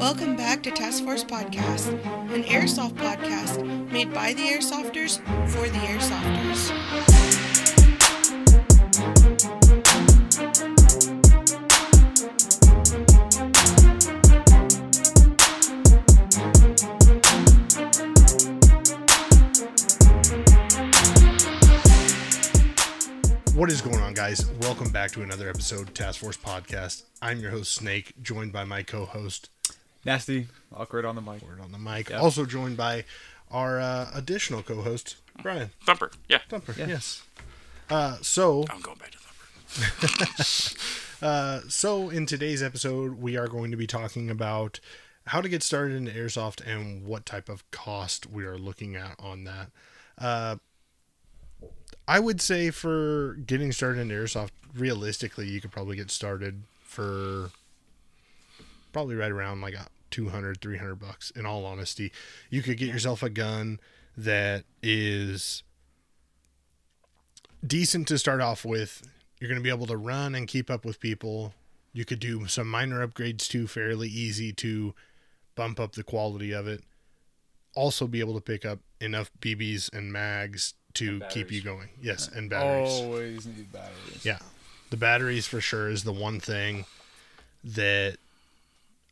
Welcome back to Task Force Podcast, an Airsoft podcast made by the Airsofters for the Airsofters. What is going on, guys? Welcome back to another episode of Task Force Podcast. I'm your host, Snake, joined by my co-host, Nasty. Awkward on the mic. Awkward on the mic. Yep. Also joined by our additional co-host, Brian. Thumper, yeah. Thumper, Yeah. yes. So I'm going back to Thumper. So in today's episode, we are going to be talking about how to get started in Airsoft and what type of cost we are looking at on that. I would say for getting started in Airsoft, realistically, you could probably get started for probably right around like $200, $300. In all honesty, you could get yourself a gun that is decent to start off with. You're going to be able to run and keep up with people. You could do some minor upgrades too, fairly easy to bump up the quality of it. Also be able to pick up enough BBs and mags to keep you going. Yes, and batteries. Always need batteries. Yeah. The batteries for sure is the one thing that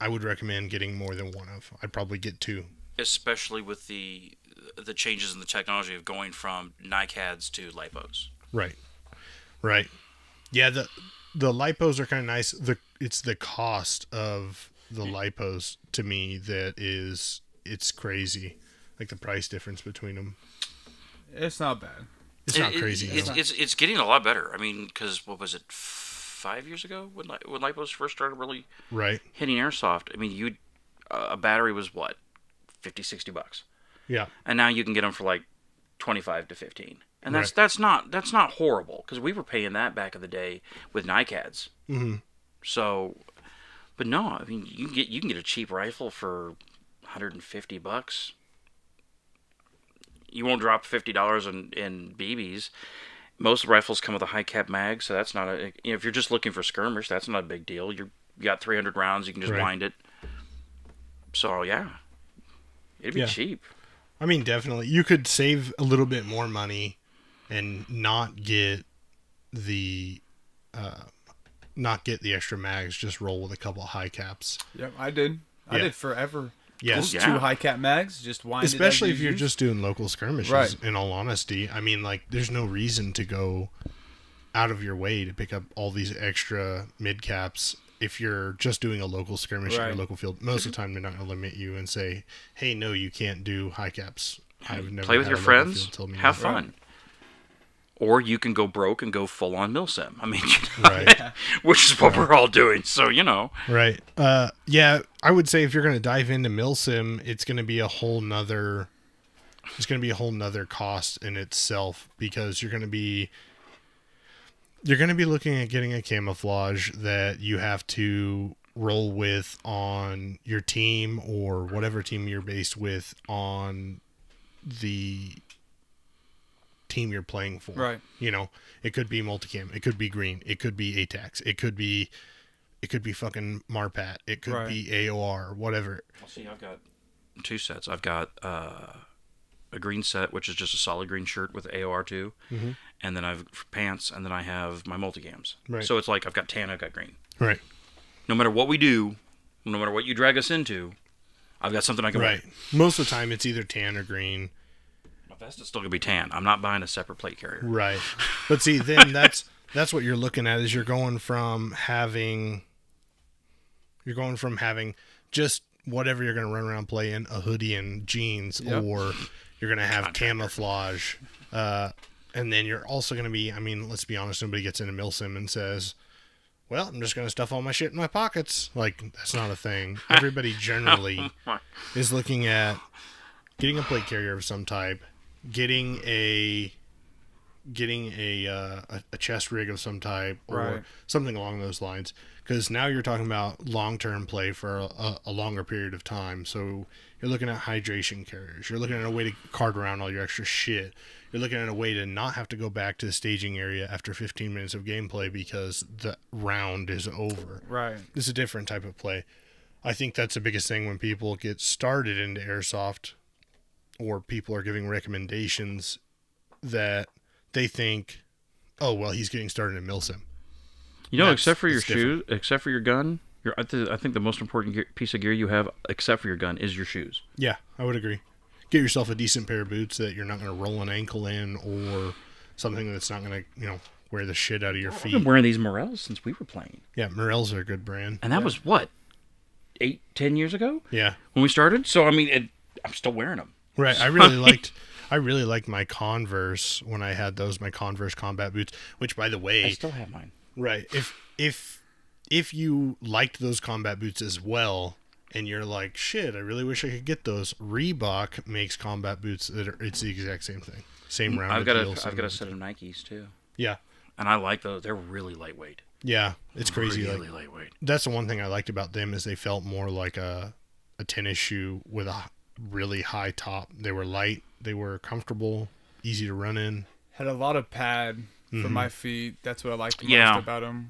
I would recommend getting more than one of. I'd probably get two. Especially with the changes in the technology of going from NICADs to LiPos. Right. Right. Yeah, the LiPos are kind of nice. It's the cost of the LiPos to me that it's crazy. Like the price difference between them. It's not bad. It's not crazy. It's getting a lot better. I mean, because what was it, 5 years ago when LiPos first started really hitting Airsoft? I mean, a battery was what, $50-$60. Yeah. And now you can get them for like $25 to $15. And that's not horrible, because we were paying that back in the day with NICADs. Mm-hmm. So, but no, I mean, you can get a cheap rifle for $150. You won't drop $50 in BBs. Most rifles come with a high cap mag, so that's not if you're just looking for skirmish, that's not a big deal. You got 300 rounds, you can just wind it. So yeah, it'd be cheap. I mean, definitely, you could save a little bit more money and not get the extra mags. Just roll with a couple of high caps. Yep, I did. I did forever. Yes. Two high cap mags, just wind it. Especially if you're just doing local skirmishes, right. In all honesty. I mean, like, there's no reason to go out of your way to pick up all these extra mid caps if you're just doing a local skirmish in your local field. Most of the time, they're not going to limit you and say, hey, no, you can't do high caps. I've never play with your friends, have fun. Or you can go broke and go full on milsim. I mean, which is what we're all doing. So, Right. Yeah, I would say if you're going to dive into milsim, it's going to be a whole nother cost in itself, because you're going to be looking at getting a camouflage that you have to roll with on your team or whatever team you're based with on the team you're playing for. Right. It could be multicam, it could be green, it could be ATAX, it could be fucking Marpat, it could be AOR, whatever. Well, see, I've got two sets. I've got a green set, which is just a solid green shirt with AOR too, and then I've pants, and then I have my multicams. Right. So it's like I've got tan, I've got green. Right. No matter what we do, no matter what you drag us into, I've got something I can wear. Most of the time, it's either tan or green. Vest is still gonna be tan. I'm not buying a separate plate carrier. Right. But see, then that's what you're looking at, is you're going from having just whatever you're gonna run around play in, a hoodie and jeans, or you're gonna have camouflage, and then you're also gonna be, I mean, let's be honest, nobody gets into milsim and says, well, I'm just gonna stuff all my shit in my pockets. Like, that's not a thing. Everybody generally is looking at getting a plate carrier of some type, getting a chest rig of some type, or something along those lines, because now you're talking about long-term play for a longer period of time. So you're looking at hydration carriers, you're looking at a way to cart around all your extra shit, you're looking at a way to not have to go back to the staging area after 15 minutes of gameplay because the round is over. Right. This is a different type of play. I think that's the biggest thing when people get started into airsoft, or people are giving recommendations, that they think, oh, well, he's getting started in milsim. Except for your shoes, except for your gun, I think the most important piece of gear you have, except for your gun, is your shoes. Yeah, I would agree. Get yourself a decent pair of boots that you're not going to roll an ankle in, or something that's not going to, wear the shit out of your feet. I've been wearing these Morels since we were playing. Yeah, Morels are a good brand. And that was, what, 8-10 years ago? Yeah. When we started? So, I mean, I'm still wearing them. Right. I really liked my Converse when I had those, my Converse combat boots, which, by the way... I still have mine. Right. If you liked those combat boots as well, and you're like, shit, I really wish I could get those, Reebok makes combat boots it's the exact same thing. Same round. I've got a set of Nikes, too. Yeah. And I like those. They're really lightweight. Yeah, it's crazy. Really lightweight. That's the one thing I liked about them, is they felt more like a tennis shoe with a really high top. They were light. They were comfortable, easy to run in. Had a lot of pad for my feet. That's what I liked most about them.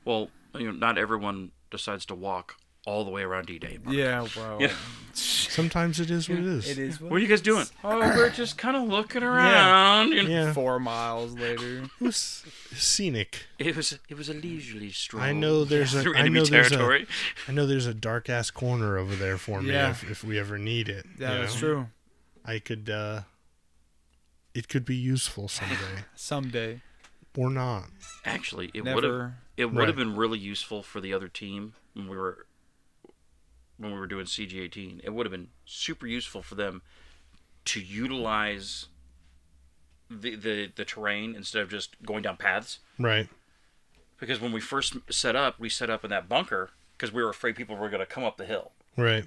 Well, not everyone decides to walk all the way around D-Day. Mark. Yeah, well. Yeah. Sometimes it is what it is. It is what are you guys doing? Oh, we're just kind of looking around. Yeah. 4 miles later. It was scenic. It was a leisurely stroll. I know there's through enemy territory. I know there's a dark ass corner over there for me if we ever need it. Yeah, that's true. I could it could be useful someday. Someday. Or not. Actually, it would have been really useful for the other team when we were doing CG18. It would have been super useful for them to utilize the terrain instead of just going down paths. Right. Because when we first set up, we set up in that bunker because we were afraid people were going to come up the hill. Right.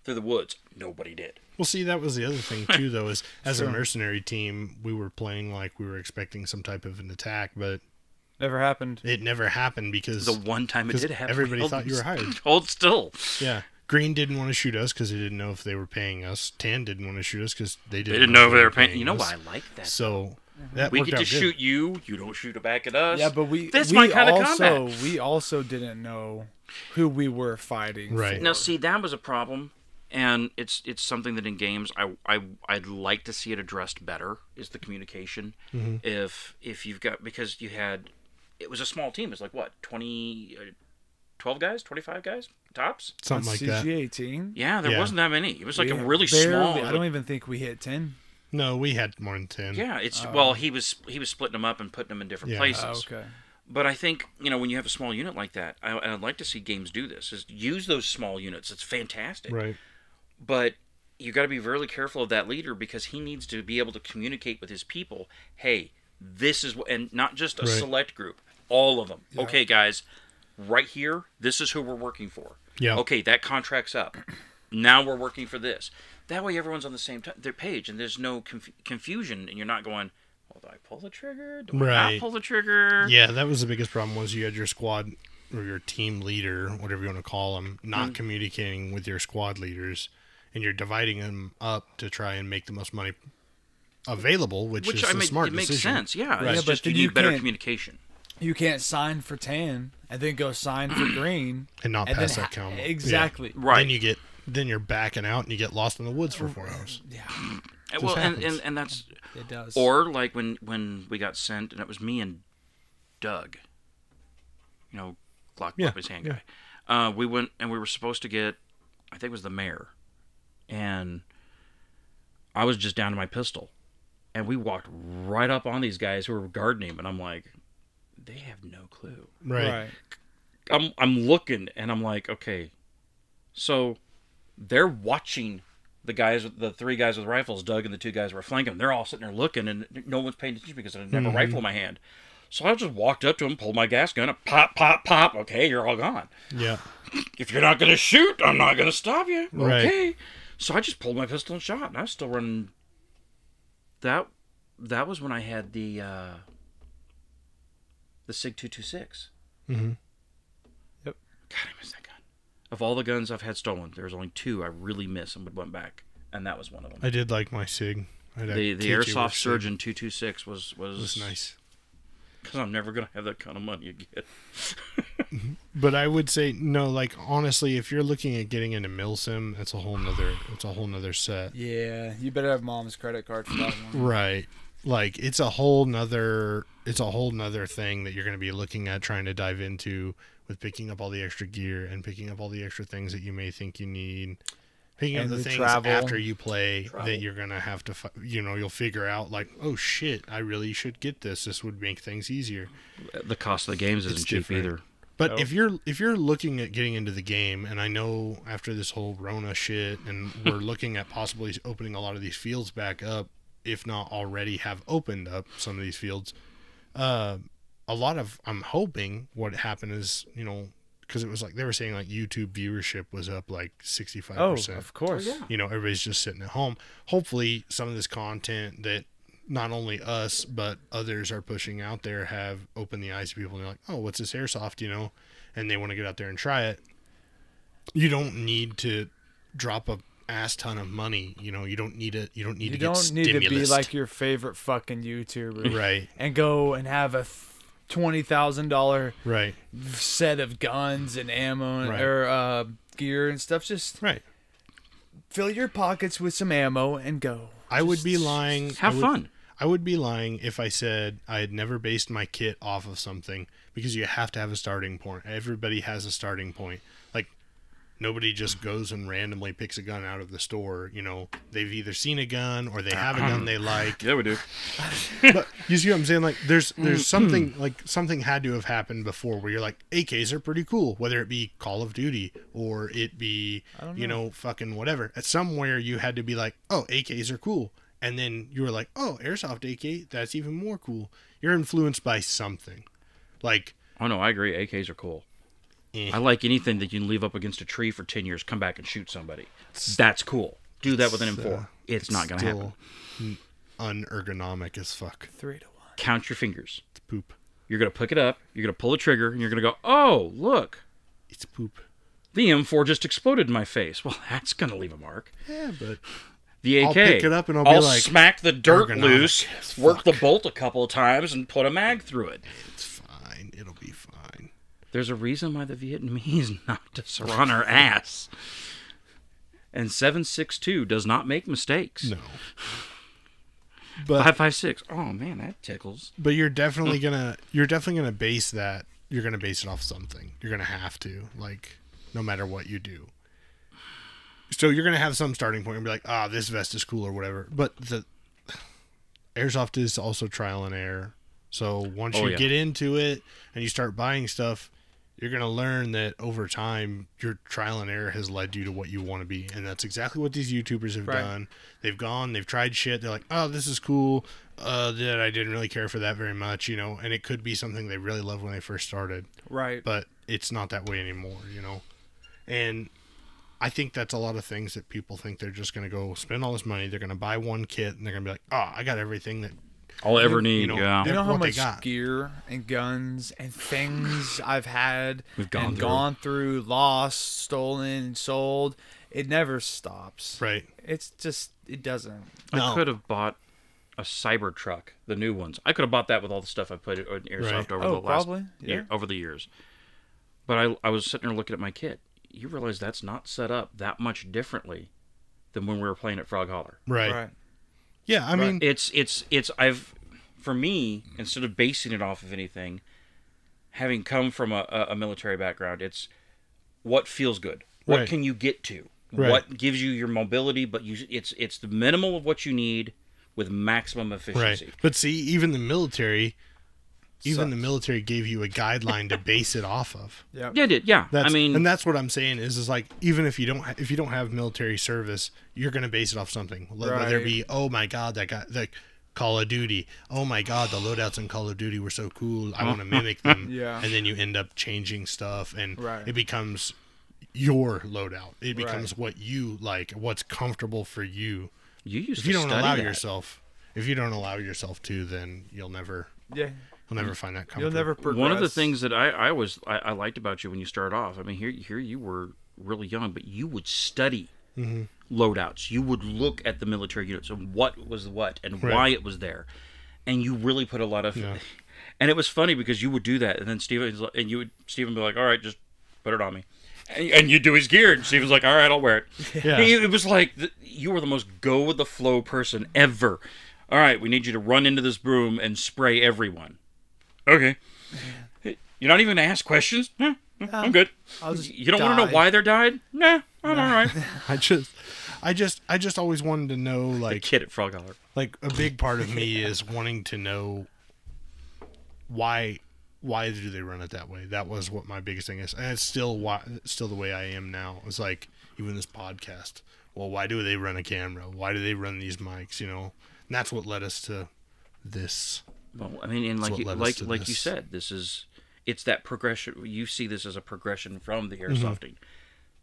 Through the woods. Nobody did. Well, see, that was the other thing, too, though, is as a mercenary team, we were playing like we were expecting some type of an attack, but... Never happened. It never happened because... The one time it did happen. Everybody thought you were hired. Hold still. Yeah. Green didn't want to shoot us because they didn't know if they were paying us. Tan didn't want to shoot us because they didn't know if they were paying us. You know why I like that? So... That we worked get to out good. shoot you. You don't shoot back at us. Yeah, but that's my kind of combat. We also didn't know who we were fighting. Right. For. Now, see, that was a problem, and it's something that in games I'd like to see it addressed better, is the communication. Mm-hmm. If you've got, because it was a small team. It's like what, 12 guys, 25 guys tops, something like that. CG18. Yeah, there wasn't that many. It was like a really small. I don't even think we hit 10. No, we had more than 10. Yeah, well, he was splitting them up and putting them in different places. Okay. But I think, when you have a small unit like that, I'd like to see games do this, is use those small units. It's fantastic. Right. But you got to be really careful of that leader, because he needs to be able to communicate with his people. Hey, this is what, and not just a select group, all of them. Yeah. Okay, guys, right here, this is who we're working for. Yeah. Okay, that contract's up. Now we're working for this. That way everyone's on the same their page, and there's no confusion, and you're not going, well, do I pull the trigger? Do I not pull the trigger? Yeah, that was the biggest problem, was you had your squad or your team leader, whatever you want to call them, not communicating with your squad leaders, and you're dividing them up to try and make the most money available, which is a smart decision. It makes sense, yeah. Right. It's just you need better communication. You can't sign for tan and then go sign for green. And not pass that count. Exactly. Yeah. Right. Then you're backing out and you get lost in the woods for 4 hours. Yeah. Well, and that's... It does. Or like when we got sent, and it was me and Doug, Glock Puppy's hand guy. We went, and we were supposed to get, I think it was the mayor. And I was just down to my pistol. And we walked right up on these guys who were guarding him, and I'm like, they have no clue. Right. I'm looking, and I'm like, okay, so they're watching the 3 guys with rifles, Doug and the 2 guys were flanking them. They're all sitting there looking, and no one's paying attention because I didn't have a rifle in my hand. So I just walked up to him, pulled my gas gun, and pop, pop, pop. Okay, you're all gone. Yeah. If you're not going to shoot, I'm not going to stop you. Right. Okay. So I just pulled my pistol and shot, and I was still running. That was when I had the SIG 226. Mm-hmm. Yep. God, I miss that gun. Of all the guns I've had stolen, there's only 2 I really miss and went back, and that was one of them. I did like my SIG. The Airsoft Surgeon 226 was nice. Because I'm never gonna have that kind of money again. But I would say no. Like honestly, if you're looking at getting into milsim, it's a whole nother set. Yeah, you better have mom's credit card for that one. Right. Like it's a whole nother thing that you're going to be looking at trying to dive into with picking up all the extra gear and picking up all the extra things that you may think you need. Picking up the things after you play that you're going to have to, you'll figure out like, oh shit, I really should get this. This would make things easier. The cost of the games isn't cheap either. But if you're looking at getting into the game, and I know after this whole Rona shit, and we're looking at possibly opening a lot of these fields back up, if not already have opened up some of these fields, I'm hoping what happened is, because it was like they were saying like YouTube viewership was up like 65%. Oh, of course. Yeah. Everybody's just sitting at home. Hopefully some of this content that not only us but others are pushing out there have opened the eyes of people, and they're like, oh, what's this Airsoft, and they want to get out there and try it. You don't need to drop a ass ton of money. You don't need to be like your favorite fucking YouTuber, right? And go and have a $20,000 right set of guns and ammo or gear and stuff. Just fill your pockets with some ammo and go. I would be lying. Have fun. I would be lying if I said I had never based my kit off of something, because you have to have a starting point. Everybody has a starting point. Like, nobody just goes and randomly picks a gun out of the store. They've either seen a gun or they have a gun they like. Yeah, we do. But you see what I'm saying? Like, there's something, like, something had to have happened before where you're like, AKs are pretty cool, whether it be Call of Duty or it be, fucking whatever. At somewhere you had to be like, oh, AKs are cool. And then you were like, oh, Airsoft AK, that's even more cool. You're influenced by something. Like, oh, no, I agree. AKs are cool. I like anything that you can leave up against a tree for 10 years, come back and shoot somebody. That's cool. Do that with an M4. It's not going to happen. Unergonomic as fuck. 3-1. Count your fingers. It's poop. You're going to pick it up, you're going to pull the trigger, and you're going to go, oh, look. It's poop. The M4 just exploded in my face. Well, that's going to leave a mark. Yeah, but... The AK. I'll pick it up and I'll be like, smack the dirt loose, work the bolt a couple of times, and put a mag through it. It's fine. It'll be fine. There's a reason why the Vietnamese knocked us on our ass. And 7.62 does not make mistakes. No. But 5.56. Oh man, that tickles. But you're definitely gonna base that. You're gonna base it off something. You're gonna have to, like, no matter what you do. So you're going to have some starting point and be like, this vest is cool or whatever. But the Airsoft is also trial and error. So once you get into it and you start buying stuff, you're going to learn that over time, your trial and error has led you to what you want to be. And that's exactly what these YouTubers have done. They've tried shit. They're like, oh, this is cool. That I didn't really care for that very much, and it could be something they really loved when they first started. Right. But it's not that way anymore, And I think that's a lot of things that people think they're just going to go spend all this money. They're going to buy one kit and they're going to be like, oh, I got everything that I'll ever need. You know how much gear and guns and things I've had gone through, lost, stolen, sold. It never stops. Right. It's just, it doesn't. I could have bought a Cybertruck, the new ones. I could have bought that with all the stuff I put in Airsoft over the years. But I was sitting there looking at my kit. You realize that's not set up that much differently than when we were playing at Frog Holler. Right. Yeah, I mean, for me, instead of basing it off of anything, having come from a military background, it's what feels good. What can you get to? Right. What gives you your mobility, but it's the minimal of what you need with maximum efficiency. Right. But see, even the military gave you a guideline to base it off of. Yeah, it did. Yeah, and that's what I'm saying is like, even if you don't have military service, you're going to base it off something. Whether it be, oh my God, that guy, like Call of Duty. Oh my God, the loadouts in Call of Duty were so cool. I want to mimic them. Yeah. And then you end up changing stuff, and it becomes your loadout. It becomes what you like, what's comfortable for you. If you don't allow yourself to, then you'll never. Yeah. You'll never find that comfort. You'll never progress. One of the things that I liked about you when you started off, I mean, here you were really young, but you would study loadouts. You would look at the military units and what was what and why it was there. And you really put a lot of... And it was funny because you would do that, and then Steven would be like, all right, just put it on me. And you do his gear, and Steven's like, all right, I'll wear it. Yeah. It was like, you were the most go-with-the-flow person ever. All right, we need you to run into this broom and spray everyone. Okay. You're not even going to ask questions? Nah, I'm good. You don't want to know why they died? Nah, I'm all right. I just always wanted to know, like... The kid at Frog Holler. Like, a big part of me is wanting to know why do they run it that way? That was what my biggest thing is. And it's still the way I am now. It's like, even this podcast. Well, why do they run a camera? Why do they run these mics, you know? And that's what led us to this. Well, I mean, and like you said, it's that progression. You see this as a progression from the airsofting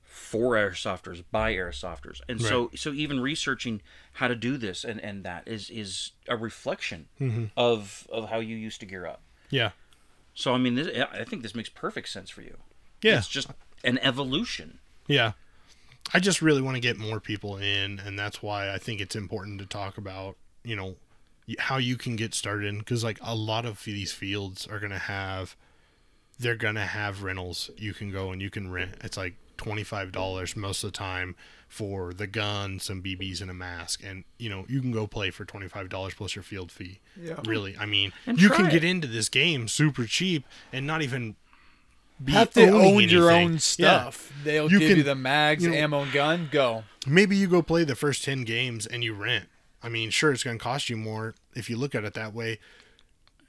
for airsofters by airsofters, and so even researching how to do this and that is a reflection of how you used to gear up. Yeah. So I mean, I think this makes perfect sense for you. Yeah. It's just an evolution. Yeah. I just really want to get more people in, and that's why I think it's important to talk about, you know, how you can get started, because like a lot of these fields are gonna have rentals. You can go and you can rent. It's like $25 most of the time for the gun, some BBs, and a mask, and you know you can go play for $25 plus your field fee. Yeah, really. I mean, you can get into this game super cheap and not even have to own your own stuff. Yeah. They'll give you the mags, ammo, and gun. Go. Maybe you go play the first 10 games and you rent. I mean, sure, it's going to cost you more if you look at it that way,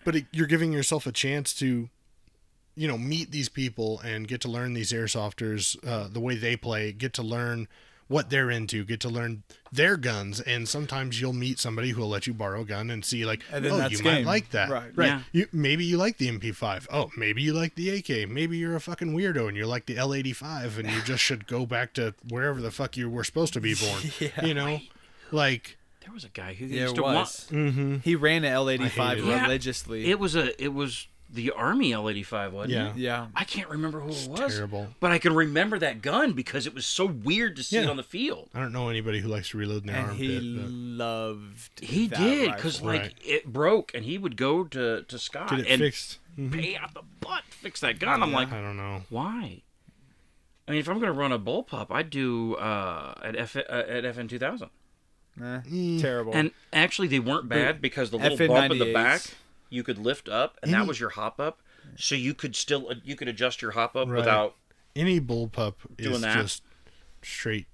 but you're giving yourself a chance to, you know, meet these people and get to learn these airsofters, the way they play, get to learn what they're into, get to learn their guns, and sometimes you'll meet somebody who will let you borrow a gun and see, like, you might like that. Right. Yeah. Maybe you like the MP5. Oh, maybe you like the AK. Maybe you're a fucking weirdo and you like the L85 and you just should go back to wherever the fuck you were supposed to be born. You know? Like... There was a guy who used to want... He ran an L85 religiously. It was the Army L85, wasn't it? Yeah. I can't remember who it was. Terrible. But I can remember that gun because it was so weird to see it on the field. I don't know anybody who likes to reload in their armpit. He loved He did, because it broke, and he would go to Scott and fixed. Pay out the butt to fix that gun. I'm like, I don't know. Why? I mean, if I'm going to run a bullpup, I'd do at FN 2000. Terrible. And actually, they weren't bad because the little bump in the back, you could lift up, and that was your hop up. So you could adjust your hop up without any bullpup is just straight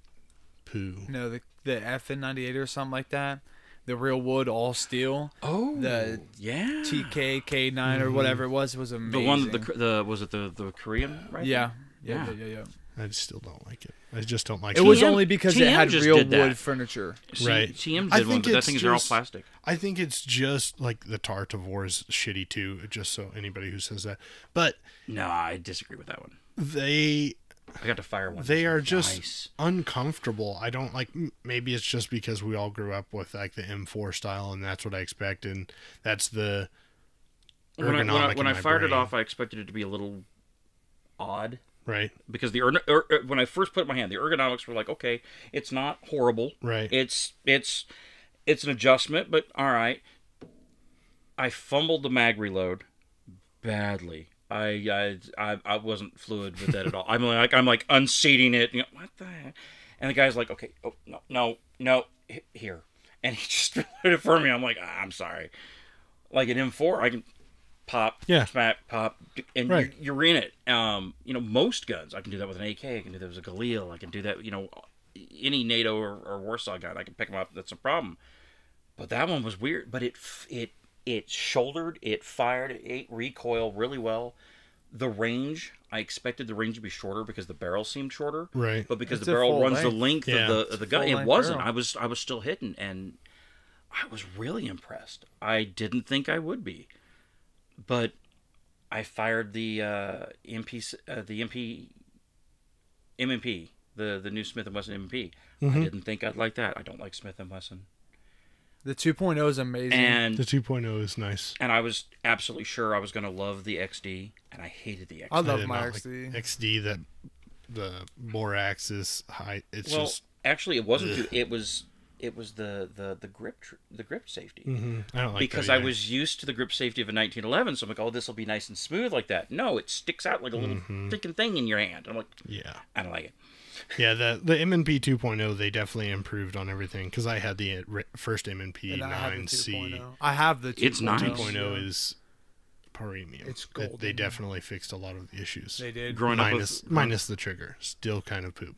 poo. No, the FN98 or something like that. The real wood, all steel. Oh, the TK K9 or whatever it was amazing. The one, was it the Korean? Right? Yeah. I still don't like it. I just don't like it. It was only because it had real wood furniture. Right. TM did one, but that thing is all plastic. I think it's just like the Tartavor is shitty too, just so anybody who says that. But no, I disagree with that one. I got to fire one. They are just uncomfortable. I don't like, maybe it's just because we all grew up with like the M4 style and that's what I expect, and that's the ergonomic when I fired it off, I expected it to be a little odd. Right. Because when I first put it in my hand, the ergonomics were like, okay, it's not horrible. Right. It's an adjustment, but all right. I fumbled the mag reload badly. I wasn't fluid with that at all. I'm like unseating it. You know, what the heck? And the guy's like, okay, oh no, here, and he just reloaded it for me. I'm like, I'm sorry. Like an M4, I can pop, smack, pop, and you're in it. You know, most guns, I can do that with an AK. I can do that with a Galil. I can do that, you know, any NATO or Warsaw gun. I can pick them up. That's a problem. But that one was weird. But it shouldered, it fired, it ate recoil really well. The range, I expected the range to be shorter because the barrel seemed shorter. Right. But because the barrel runs the length of the gun, it wasn't. Barrel. I was still hitting, and I was really impressed. I didn't think I would be. But I fired the MMP, the new Smith & Wesson MMP. I didn't think I'd like that. I don't like Smith & Wesson. The 2.0 is amazing. And the 2.0 is nice. And I was absolutely sure I was going to love the XD, and I hated the XD. I love my XD. Like XD, that the bore axis height. Actually, it wasn't. It was it was the grip safety. I don't like because that I was used to the grip safety of a 1911, so I'm like, oh, this will be nice and smooth like that. No, it sticks out like a little freaking thing in your hand. I'm like, yeah, I don't like it. Yeah, the M&P 2.0, they definitely improved on everything because I had the first M&P 9C. I have the 2.0. It's nice. 2.0 is premium. It's golden. They definitely fixed a lot of the issues. They did. Minus the trigger, still kind of poop.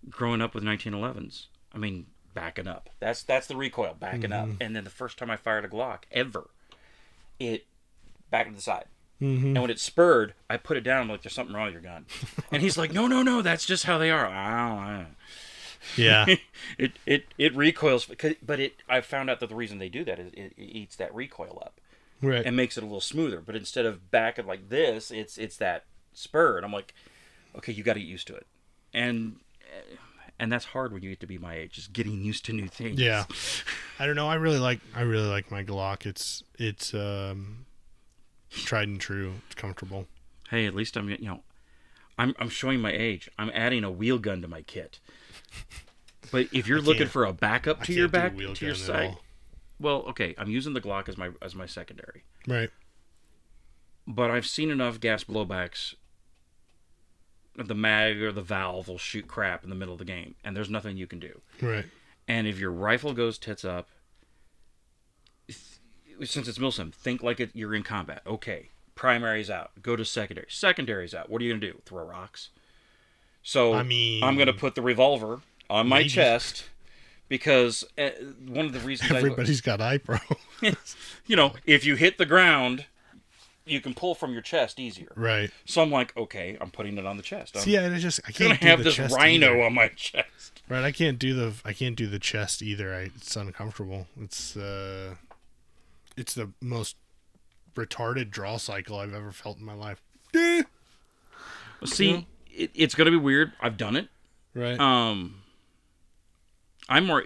Growing up with 1911s, I mean, backing up. That's the recoil, backing up. And then the first time I fired a Glock ever, it backed to the side. And when it spurred, I put it down. I'm like, there's something wrong with your gun. And he's like, no, that's just how they are. I don't. Yeah. it recoils, but I found out that the reason they do that is it eats that recoil up. Right. And makes it a little smoother. But instead of backing like this, it's that spur. And I'm like, okay, you got to get used to it. And that's hard when you get to be my age, just getting used to new things. Yeah. I don't know. I really like my Glock. It's tried and true. It's comfortable. Hey, at least I'm showing my age. I'm adding a wheel gun to my kit. But if you're looking for a backup to your back to your sight, well, okay, I'm using the Glock as my secondary. Right. But I've seen enough gas blowbacks. The mag or the valve will shoot crap in the middle of the game, and there's nothing you can do. Right. And if your rifle goes tits up, since it's milsim, think like you're in combat. Okay, primary's out. Go to secondary. Secondary's out. What are you going to do? Throw rocks? So I'm going to put the revolver on my chest because one of the reasons everybody's got iPro. If you hit the ground, you can pull from your chest easier. Right. So I'm like, okay, I'm putting it on the chest. I can't have this rhino on my chest. Right. I can't do the chest either. It's uncomfortable. It's the most retarded draw cycle I've ever felt in my life. See, it's going to be weird. I've done it. Right. I'm more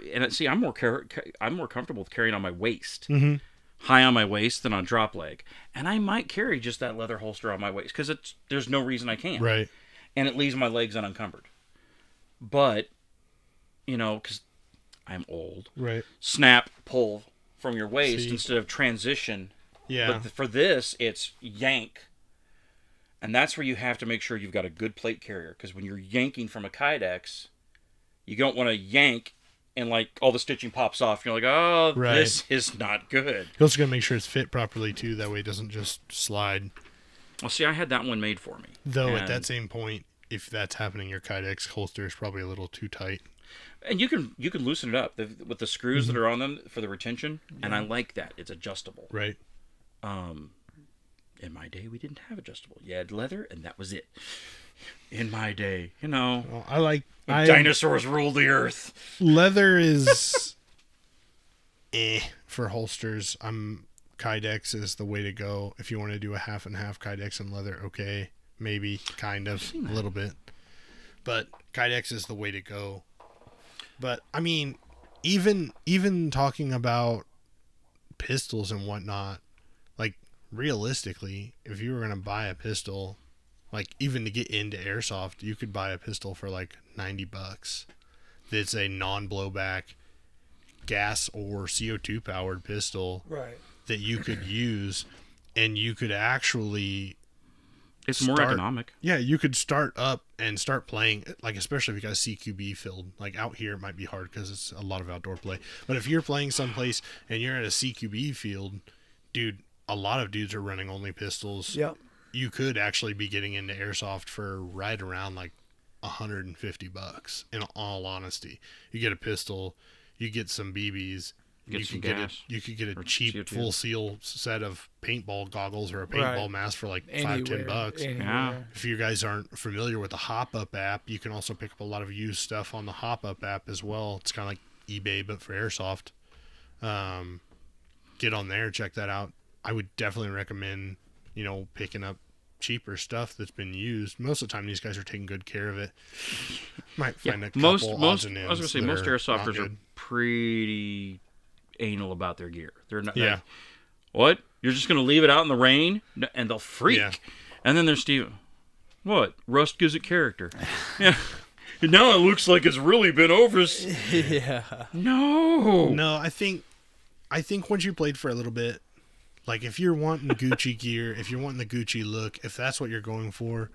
comfortable with carrying on my waist. Mm-hmm. High on my waist than on drop leg. And I might carry just that leather holster on my waist because there's no reason I can't. Right. And it leaves my legs unencumbered. But, because I'm old. Right. Snap, pull from your waist instead of transition. Yeah. But for this, it's yank. And that's where you have to make sure you've got a good plate carrier. Because when you're yanking from a Kydex, you don't want to yank and all the stitching pops off. You're like, oh, right. This is not good. You also got to make sure it's fit properly too. That way it doesn't just slide. Well, see, I had that one made for me. Though at that same point, if that's happening, your Kydex holster is probably a little too tight. And you can loosen it up with the screws that are on them for the retention. Yeah. And I like that. It's adjustable. Right. In my day, we didn't have adjustable. You had leather, and that was it. In my day, Well, dinosaurs ruled the earth. Leather is for holsters. Kydex is the way to go. If you want to do a half and half Kydex and leather, okay, maybe, kind of, a little bit. But Kydex is the way to go. But I mean, even talking about pistols and whatnot, realistically, if you were going to buy a pistol, even to get into airsoft, you could buy a pistol for $90. That's a non-blowback gas or CO2 powered pistol, right? That you could use, and you could actually. It's more economic. Yeah, you could start up and start playing, especially if you got a CQB field. Out here, it might be hard because it's a lot of outdoor play. But if you're playing someplace and you're at a CQB field, dude, a lot of dudes are running only pistols. Yep. You could actually be getting into airsoft for right around $150. In all honesty, you get a pistol, you get some BBs, you could get a cheap CO2. Full seal set of paintball goggles or a paintball mask for $5-10. Yeah. If you guys aren't familiar with the Hop Up app, you can also pick up a lot of used stuff on the Hop Up app as well. It's kind of like eBay but for airsoft. Get on there, check that out. I would definitely recommend, picking up cheaper stuff that's been used. Most of the time, these guys are taking good care of it. Might find a couple odds and ends. I was going to say, most airsofters are pretty anal about their gear. They're not. Yeah. What? You're just going to leave it out in the rain? And they'll freak. Yeah. And then there's Steve. What? Rust gives it character. Yeah. Now it looks like it's really been over. Yeah. No, I think once you played for a little bit, like if you're wanting Gucci gear, if you're wanting the Gucci look, if that's what you're going for,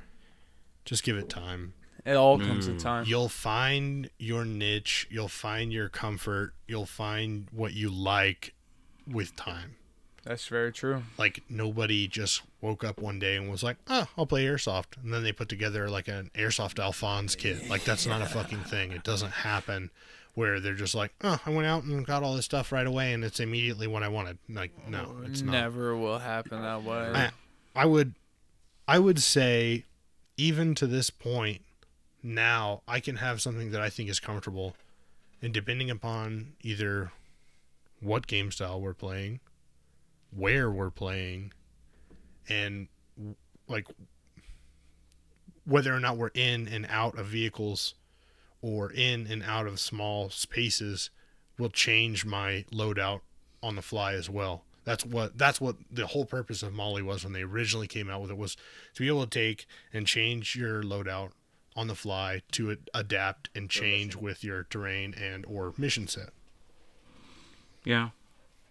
just give it time. It all comes in time. You'll find your niche. You'll find your comfort. You'll find what you like with time. That's very true. Like, nobody just woke up one day and was like, oh, I'll play Airsoft. And then they put together, like, an Airsoft Alphonse kit. Like, that's not a fucking thing. It doesn't happen where they're just like, oh, I went out and got all this stuff right away, and it's immediately what I wanted. Like, no, it's not. Never will happen that way. I would say, even to this point, now I can have something that I think is comfortable, and depending upon either what game style we're playing, where we're playing, and like whether or not we're in and out of vehicles or in and out of small spaces, will change my loadout on the fly as well. That's what the whole purpose of Molly was when they originally came out with it, was to be able to take and change your loadout on the fly to adapt and change with your terrain and or mission set. Yeah.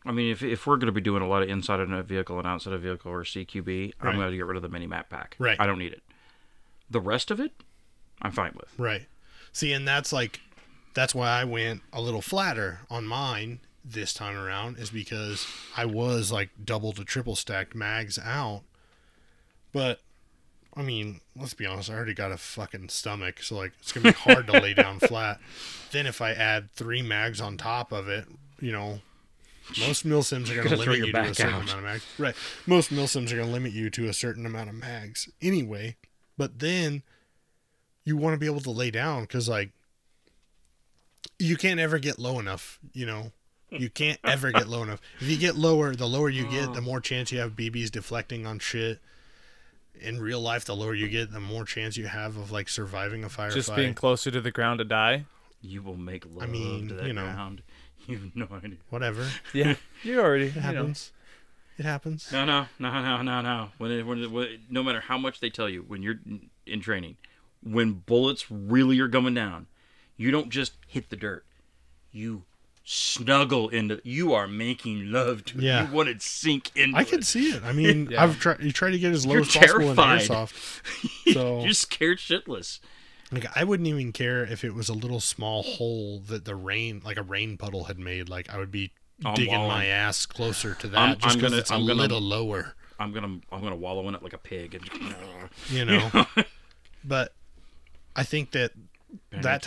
I mean, if we're going to be doing a lot of inside of a vehicle and outside of a vehicle or CQB, I'm going to get rid of the mini map pack. Right. I don't need it. The rest of it, I'm fine with. Right. See, and that's why I went a little flatter on mine this time around, is because I was like double to triple stacked mags out. But, I mean, let's be honest, I already got a fucking stomach, so like it's going to be hard to lay down flat. Then if I add 3 mags on top of it, you know, most milsims are going to limit you to a certain amount of mags. Right. Most milsims are going to limit you to a certain amount of mags anyway. But then you want to be able to lay down, because, like, you can't ever get low enough, you know? You can't ever get low enough. If you get lower, the lower you get, the more chance you have BBs deflecting on shit. In real life, the lower you get, the more chance you have of, like, surviving a firefight. Just being closer to the ground to die? You will make love to that ground. You have no idea. Whatever. Yeah, you already. It happens. It happens. No. When no matter how much they tell you when you're in training, when bullets really are coming down, you don't just hit the dirt. You snuggle into. You are making love to it. Yeah. You want it sink into. I can see it. I mean, Yeah. You try to get as low You're as possible in terrified. Airsoft. So You're scared shitless. like, I wouldn't even care if it was a little small hole that a rain puddle had made. Like, I would be digging my ass closer to that, just because it's a little lower. I'm gonna wallow in it like a pig, and You know. But I think that those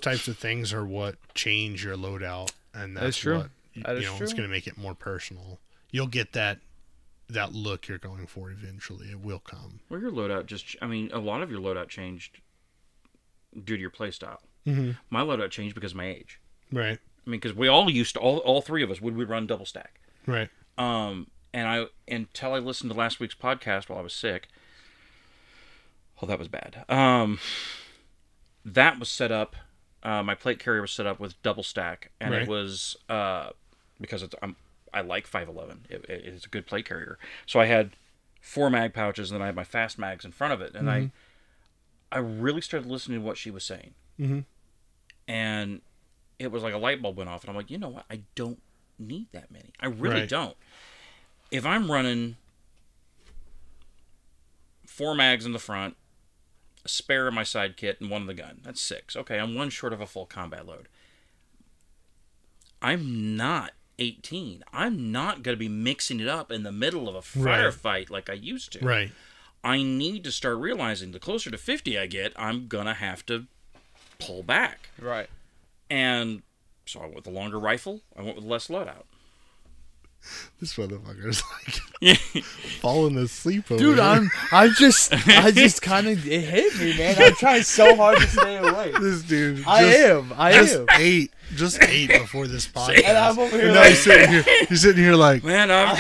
types of things are what change your loadout, and that's true. what it's going to make it more personal. You'll get that look you're going for eventually. It will come. Well, your loadout a lot of your loadout changed due to your play style. Mm-hmm. My loadout changed because of my age. Right. I mean, because we all used to, all 3 of us would run double stack. Right. And until I listened to last week's podcast while I was sick. Oh, that was bad. That was set up. My plate carrier was set up with double stack, and it was because I like 5.11. It's a good plate carrier. So I had 4 mag pouches, and then I had my fast mags in front of it, and I really started listening to what she was saying, and it was like a light bulb went off, and I'm like, you know what? I don't need that many. I really don't. If I'm running 4 mags in the front, a spare in my side kit, and 1 in the gun, that's 6. Okay, I'm 1 short of a full combat load. I'm not 18. I'm not going to be mixing it up in the middle of a firefight like I used to. Right. I need to start realizing the closer to 50 I get, I'm going to have to pull back. Right. And so I went with the longer rifle. I went with less loadout. This motherfucker's like falling asleep over Dude, here. I just kind of, it hit me, man. I'm trying so hard to stay awake. This dude. I am. Just ate before this podcast. And I'm over here and now he's sitting here like, man, I've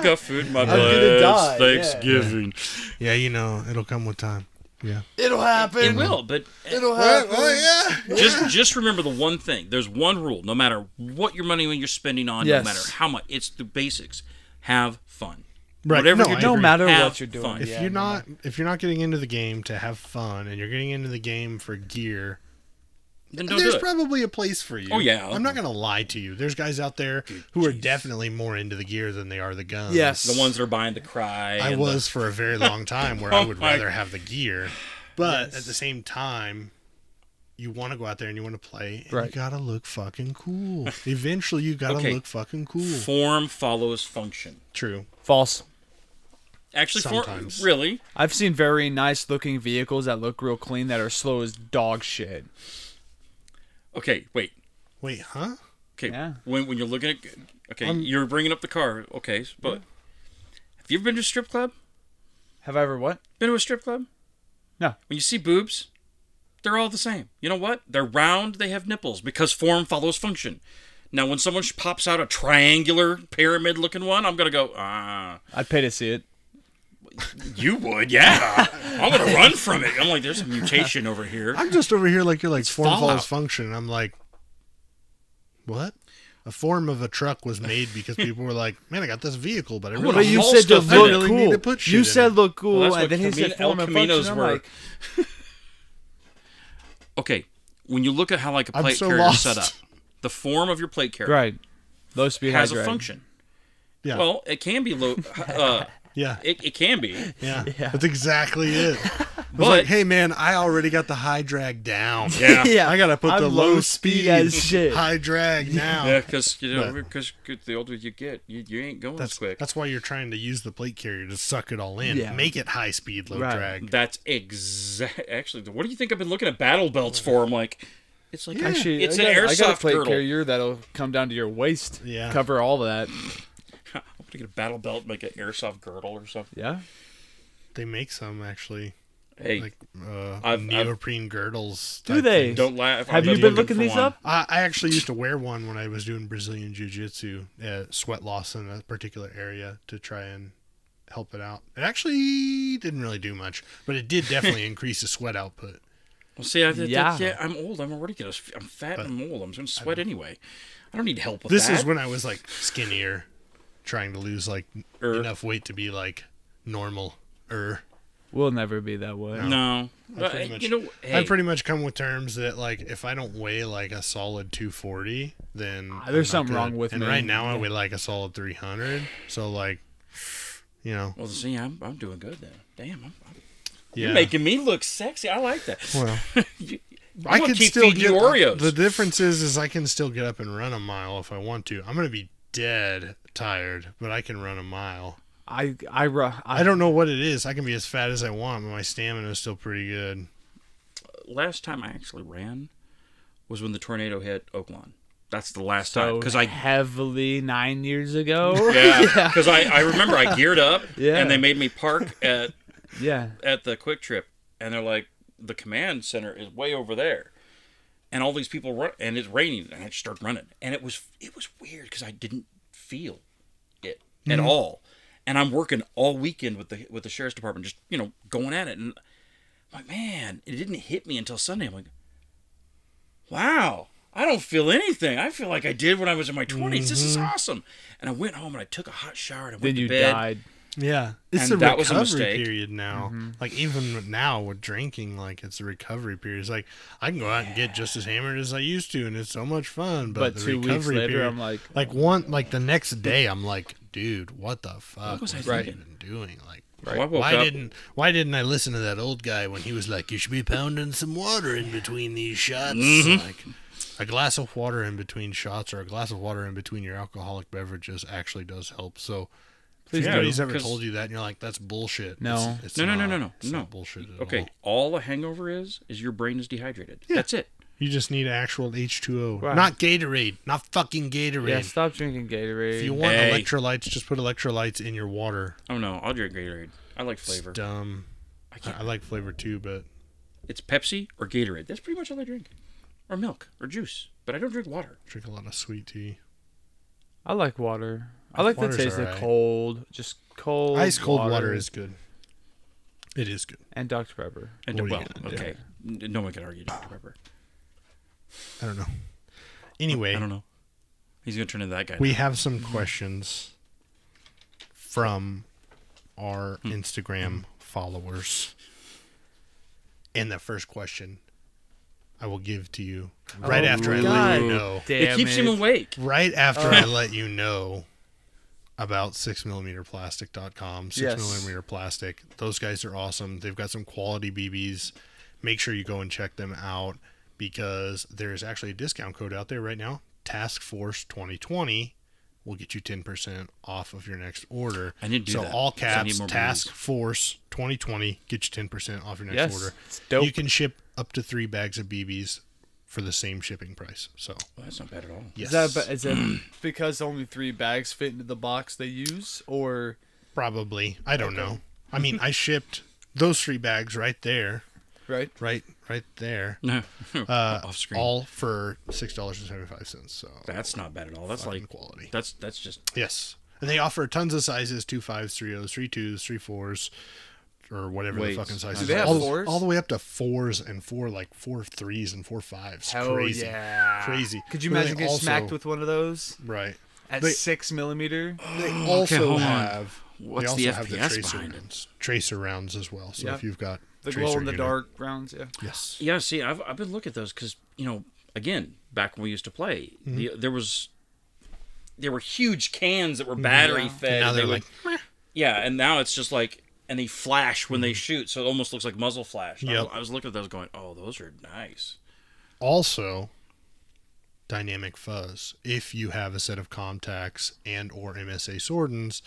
got food in my blood. gonna die, It's Thanksgiving. Yeah, it'll come with time. Yeah, it'll happen. It will, but It'll happen. Well, yeah. just remember the one thing. There's one rule. No matter what your money when you're spending on, Yes. no matter how much, it's the basics. Have fun. Right. Whatever No, you're I doing, no matter have what you're doing. fun. If Yeah, you're not getting into the game to have fun, and you're getting into the game for gear, Then don't there's do it. probably a place for you. Oh, yeah. I'm not gonna lie to you. There's guys out there who are definitely more into the gear than they are the guns. Yes. The ones that are buying the cry. I and was for a very long time where Oh I would my- rather have the gear, but Yes. at the same time, you want to go out there and you want to play, and Right. you gotta look fucking cool. Eventually, you gotta Okay. look fucking cool. Form follows function. True. False. Actually, Sometimes. really? I've seen very nice looking vehicles that look real clean that are slow as dog shit. Okay, wait. Wait, huh? Okay, Yeah. when you're looking at... Okay, you're bringing up the car. Okay, but... Have you ever been to a strip club? Have I ever what? Been to a strip club? No. When you see boobs, they're all the same. You know what? They're round, they have nipples, because form follows function. Now, when someone pops out a triangular, pyramid-looking one, I'm going to go, I'd pay to see it. You would, yeah. I'm going to run from it. I'm like, there's a mutation over here. I'm just over here like you're like form Fallout. follows function. And I'm like, what? A form of a truck was made because people were like, man, I got this vehicle, but I really, But you haul said to stuff in look it. really need cool. to put shit You in said it. look cool, Well, that's and then he said El form and Caminos function. I'm were. like, Okay, when you look at how like a I'm plate so carrier lost. is set up, the form of your plate carrier right. Low speed has high a drag. function. Yeah. Well, it can be low. Yeah. It can be. Yeah. Yeah. That's exactly it. I was But- like, hey, man, I already got the high drag down. Yeah. Yeah. I got to put I'm the low speed as shit. high drag now. Yeah, because But- because the older you get, you ain't going as quick. That's why you're trying to use the plate carrier to suck it all in. Yeah. Make it high speed, low Right. drag. That's actually. What do you think I've been looking at battle belts for? I'm like, it's like Actually, it's I an got a airsoft plate girdle. carrier that'll come down to your waist. Yeah. Cover all of that. I'm gonna get a battle belt, and make an airsoft girdle or something. Yeah. They make some actually, Hey, like I've- neoprene girdles. Do type they? things. don't laugh. Have I've you been looking looking for these one. up? I actually used to wear one when I was doing Brazilian Jiu-Jitsu, sweat loss in a particular area to try and help it out. It actually didn't really do much, but it did definitely increase the sweat output. Well, see, Yeah. I'm old. I'm already I'm fat and I'm old. I'm going to sweat anyway. I don't need help with This that. is when I was like skinnier, trying to lose like enough weight to be like normal. We'll never be that way. No. pretty much- You know, hey, I pretty much come with terms that like if I don't weigh like a solid 240, then I'm There's not something good. wrong with and me. right now I weigh like a solid 300. So like, you know, well, see, I'm doing good then. Damn, yeah. you're making me look sexy. I like that. Well, I I can can keep still feeding get you Oreos. The difference is I can still get up and run a mile if I want to. I'm gonna be dead tired, but I can run a mile. I don't know what it is. I can be as fat as I want, but my stamina is still pretty good. Last time I actually ran was when the tornado hit Oakland. That's the last time. so Because I heavily 9 years ago. yeah, because I remember I geared up Yeah. and they made me park at Yeah. the Quick Trip, and they're like, the command center is way over there, and all these people run, and it's raining, and I just started running, and it was weird because I didn't feel it at all, and I'm working all weekend with the sheriff's department, just going at it, and I'm like, man, it didn't hit me until Sunday. I'm like, wow, I don't feel anything. I feel like I did when I was in my 20s. This is awesome. And I went home and I took a hot shower and I went Then to you bed. died. Yeah, it's And a that was a recovery mistake. period now. Like even now with drinking, like it's a recovery period. It's like I can go out and get just as hammered as I used to, and it's so much fun. But the 2 weeks recovery later, period, I'm like, the next day, I'm like, dude, what the fuck What was I I thinking? even doing? Like, So I woke up. why didn't I listen to that old guy when he was like, you should be pounding some water in between these shots? Like a glass of water in between shots or a glass of water in between your alcoholic beverages actually does help. So. Please If do. anybody's ever 'cause- told you that, and you're like, "That's bullshit." No. it's No. not. It's not bullshit at Okay, all a hangover is your brain is dehydrated. Yeah. That's it. You just need actual H2O, Right. not Gatorade, not fucking Gatorade. yeah, stop drinking Gatorade. If you want Hey. electrolytes, just put electrolytes in your water. Oh no, I'll drink Gatorade. I like flavor. It's dumb. I like flavor too, but It's Pepsi or Gatorade. That's pretty much all I drink. Or milk or juice. But I don't drink water. drink a lot of sweet tea. I like water. I like the Water's taste of alright. cold. Just cold. Ice cold water is good. It is good. And Dr. Pepper. And What are well, you gonna do? okay. No one can argue Dr. Pepper. I don't know. Anyway, I don't know. He's gonna turn into that guy. we have some questions from our Instagram followers. And the first question I will give to you right after I let you know. It keeps him awake. Right after I let you know about 6mmplastic.com. 6mm Plastic. Those guys are awesome. They've got some quality BBs. Make sure you go and check them out because there's actually a discount code out there right now. Task Force 2020 will get you 10% off of your next order. I need to do that. So all caps, Task Force 2020, get you 10% off your next order. It's dope. You can ship up to 3 bags of BBs for the same shipping price. So that's not bad at all. Yes. Is that because only 3 bags fit into the box they use, or probably? I don't know. I mean, I shipped those 3 bags right there. Right there. No, off screen. All for $6.75. So that's not bad at all. That's like quality. That's just yes. And they offer tons of sizes: 2.5s, 3.0s, 3.2s, 3.4s, or whatever the fucking sizes. Do they have 4s? All the way up to 4s and 4.3s and 4.5s. Hell crazy, yeah, crazy. Could you imagine getting smacked with one of those? Right. At 6mm. They also have. What's they also the FPS have the tracer behind rounds, tracer rounds as well. So if you've got the glow in the dark rounds, yes, yeah. See, I've been looking at those because again, back when we used to play, there were huge cans that were battery fed. And now they're like, and now it's just like, and they flash when they shoot, so it almost looks like muzzle flash. Yep. I was looking at those, going, "Oh, those are nice." Also, dynamic fuzz. If you have a set of ComTacs and or MSA Swordens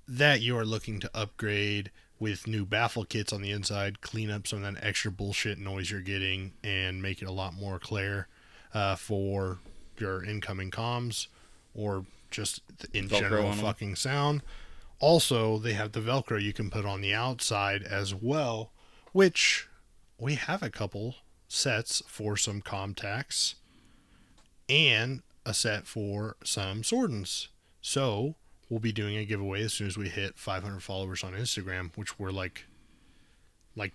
that you are looking to upgrade with new baffle kits on the inside, clean up some of that extra bullshit noise you're getting, and make it a lot more clear for your incoming comms or just in Velcro general on them. fucking sound. Also, they have the Velcro you can put on the outside as well, which we have a couple sets for some ComTacs and a set for some Swordens. So we'll be doing a giveaway as soon as we hit 500 followers on Instagram, which we're like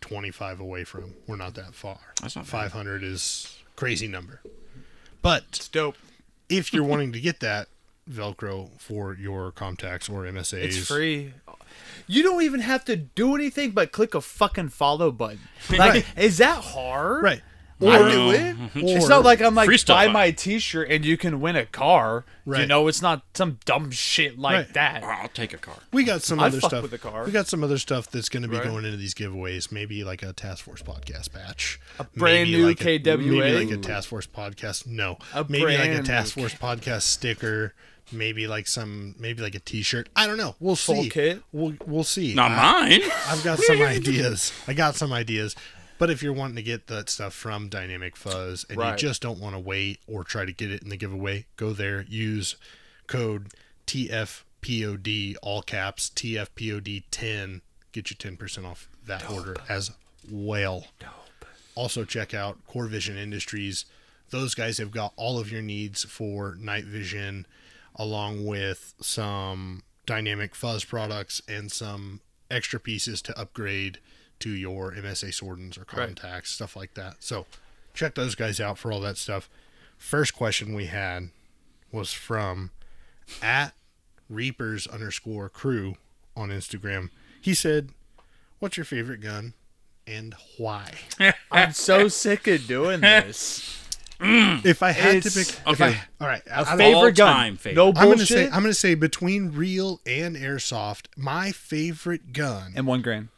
25 away from. We're not that far. That's not bad. 500 is a crazy number. But it's dope. If you're wanting to get that Velcro for your ComTacs or MSAs, it's free. You don't even have to do anything but click a fucking follow button. Like, is that hard? Right. I do it. It's not like I'm like, buy my t-shirt and you can win a car. Right. You know, it's not some dumb shit like that. I'll take a car. We got some I'd other fuck stuff. with a car. We got some other stuff that's going to be going into these giveaways. Maybe like a Task Force podcast patch. A brand new KWA. Maybe like a Task Force podcast. No. Maybe like a Task Force podcast sticker. Maybe like a t-shirt. I don't know. We'll see. Full kit? We'll see. Not mine. I've got some ideas. I got some ideas. But if you're wanting to get that stuff from Dynamic Fuzz and you just don't want to wait or try to get it in the giveaway, go there, use code TFPOD, all caps, TFPOD10, get you 10% off that order as well. Dope. Also check out Core Vision Industries. Those guys have got all of your needs for night vision, along with some Dynamic Fuzz products and some extra pieces to upgrade to your MSA Swordens or ComTacs, stuff like that. So check those guys out for all that stuff. First question we had was from @Reapers_crew on Instagram. He said, "What's your favorite gun and why?" I'm so sick of doing this. If I had to pick, all right, a favorite gun, no bullshit. I'm gonna say between real and airsoft, my favorite gun and $1 grand.